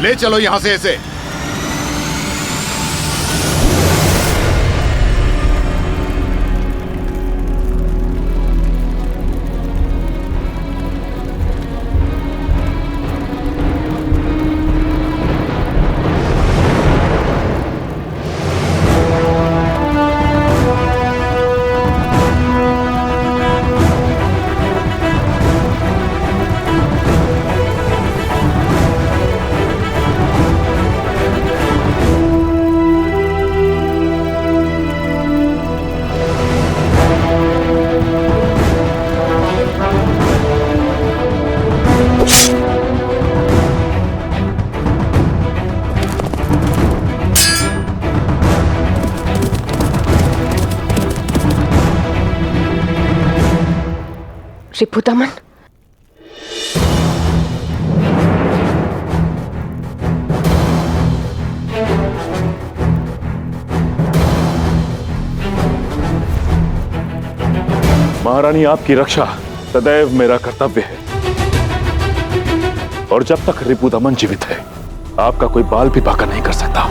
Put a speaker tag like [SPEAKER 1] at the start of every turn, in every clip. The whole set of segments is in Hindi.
[SPEAKER 1] ले चलो यहां से इसे।
[SPEAKER 2] रिपुदमन,
[SPEAKER 3] महारानी, आपकी रक्षा सदैव मेरा कर्तव्य है और जब तक रिपुदमन जीवित है आपका कोई बाल भी बांका नहीं कर सकता।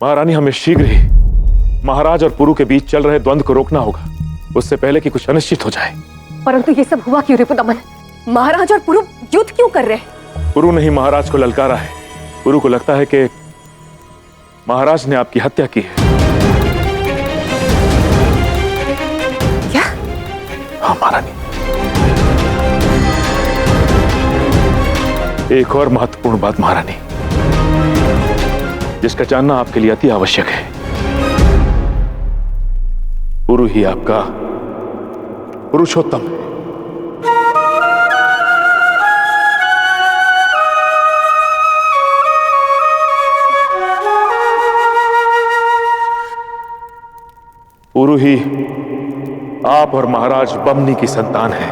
[SPEAKER 3] महारानी, हमें शीघ्र ही महाराज और पुरु के बीच चल रहे द्वंद्व को रोकना होगा, उससे पहले कि कुछ अनिश्चित हो जाए।
[SPEAKER 2] परंतु ये सब हुआ क्यों रिपुदमन? महाराज और पुरु युद्ध क्यों कर रहे हैं?
[SPEAKER 3] पुरु ने ही महाराज को ललकारा है। पुरु को लगता है कि महाराज ने आपकी हत्या की है।
[SPEAKER 2] क्या?
[SPEAKER 3] हाँ महारानी, एक और महत्वपूर्ण बात महारानी, जिसका जानना आपके लिए अति आवश्यक है। पुरु ही आपका पुरुषोत्तम है। पुरु ही आप और महाराज बमनी की संतान है।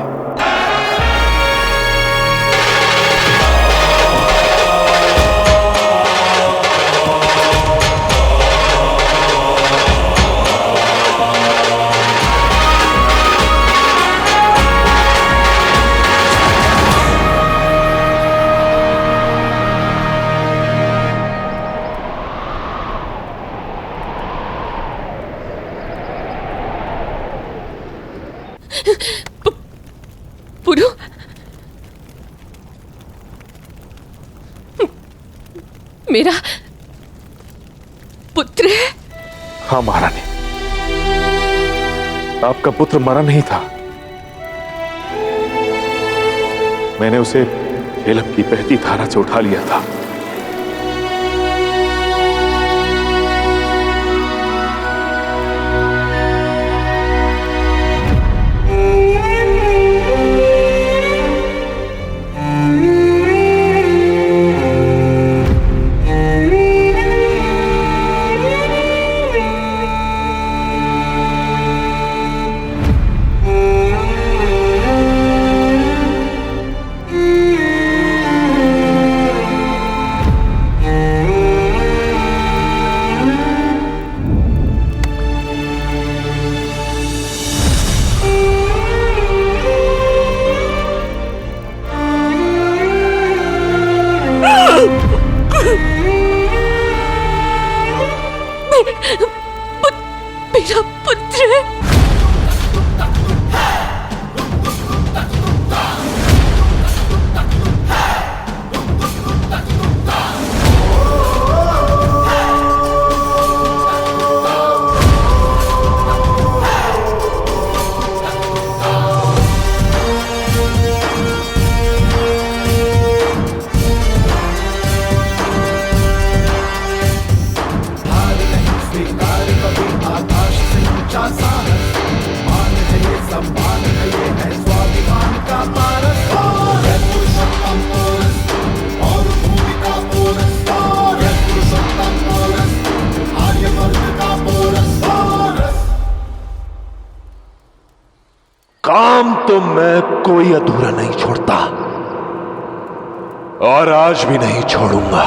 [SPEAKER 2] पुरु, मेरा पुत्र है?
[SPEAKER 3] हाँ महारानी, आपका पुत्र मरा नहीं था। मैंने उसे झेलम की बहती धारा से उठा लिया था।
[SPEAKER 2] मेरा पुत्र है।
[SPEAKER 3] काम तो मैं कोई अधूरा नहीं छोड़ता।
[SPEAKER 1] और आज भी नहीं छोड़ूंगा।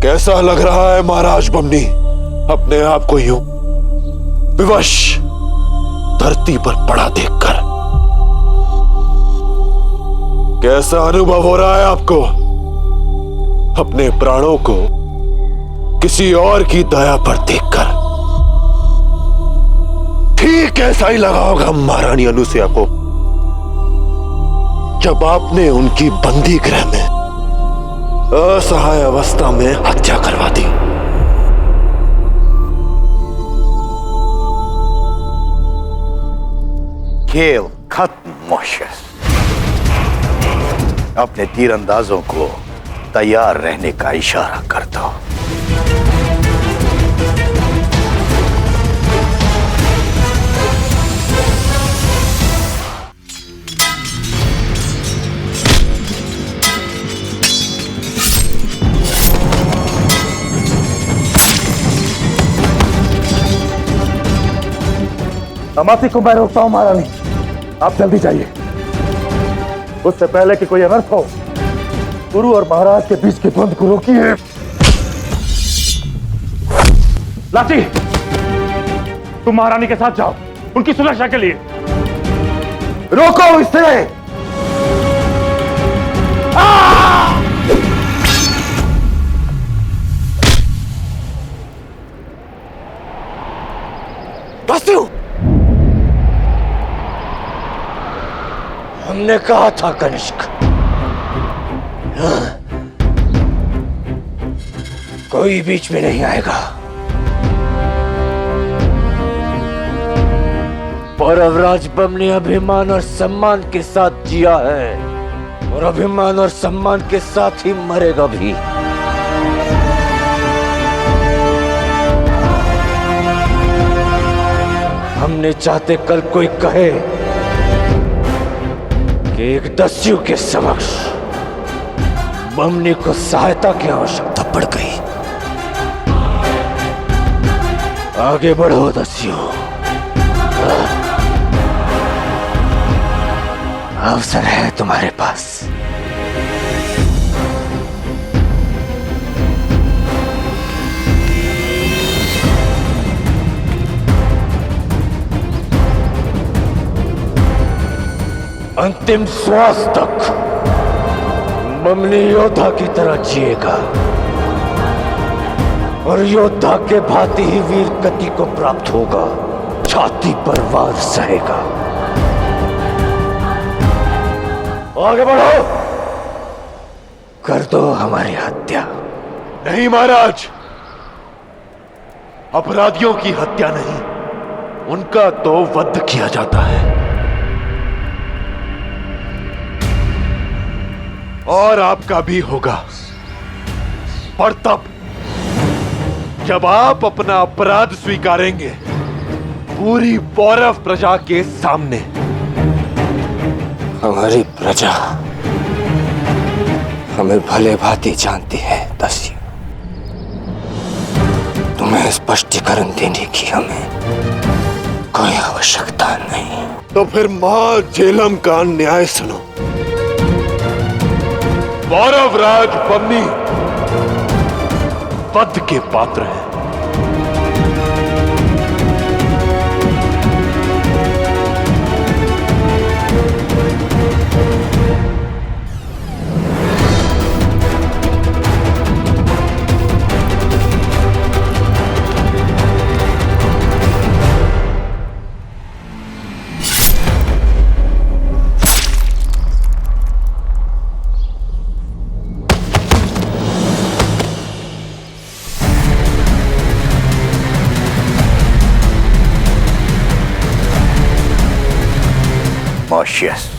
[SPEAKER 1] कैसा लग रहा है महाराज बमनी, अपने आप को यूं विवश धरती पर पड़ा देखकर? कैसा अनुभव हो रहा है आपको अपने प्राणों को किसी और की दया पर देखकर? ठीक ऐसा ही लगा होगा महारानी अनुसुईया को जब आपने उनकी बंदी गृह में असहाय अवस्था में हत्या करवा दी।
[SPEAKER 4] खेल खत्म मोशस। अपने तीरंदाजों को तैयार रहने का इशारा कर दो।
[SPEAKER 5] अमाती को मैं रोकता हूं महारानी, आप जल्दी जाइए। उससे पहले कि कोई अनर्थ हो, गुरु और महाराज के बीच के द्वंद्व को रोकिए। लाची, तुम महारानी के साथ जाओ उनकी सुरक्षा के लिए। रोको इसे।
[SPEAKER 4] हमने कहा था कनिष्क, कोई बीच में नहीं आएगा। पर अवराज बम ने अभिमान और सम्मान के साथ जिया है और अभिमान और सम्मान के साथ ही मरेगा भी। हमने चाहते कल कोई कहे कि एक दस्यु के समक्ष बमनी को सहायता की आवश्यकता पड़ गई। आगे बढ़ो दस्यु, अवसर है तुम्हारे पास। अंतिम श्वास तक बमनी योद्धा की तरह जिएगा। और योद्धा के भांति ही वीर गति को प्राप्त होगा। छाती पर वार सहेगा। आगे बढ़ो, कर दो हमारी हत्या।
[SPEAKER 1] नहीं महाराज, अपराधियों की हत्या नहीं, उनका तो वध किया जाता है। और आपका भी होगा, पर तब जब आप अपना अपराध स्वीकारेंगे पूरी पौरव प्रजा के सामने।
[SPEAKER 4] हमारी प्रजा हमें भले भांति जानती है दस्यु। तुम्हें स्पष्टीकरण देने की हमें कोई आवश्यकता नहीं।
[SPEAKER 1] तो फिर महाझेलम का न्याय सुनो। पौरवराज बमनी वध के पात्र हैं।
[SPEAKER 5] Moshius.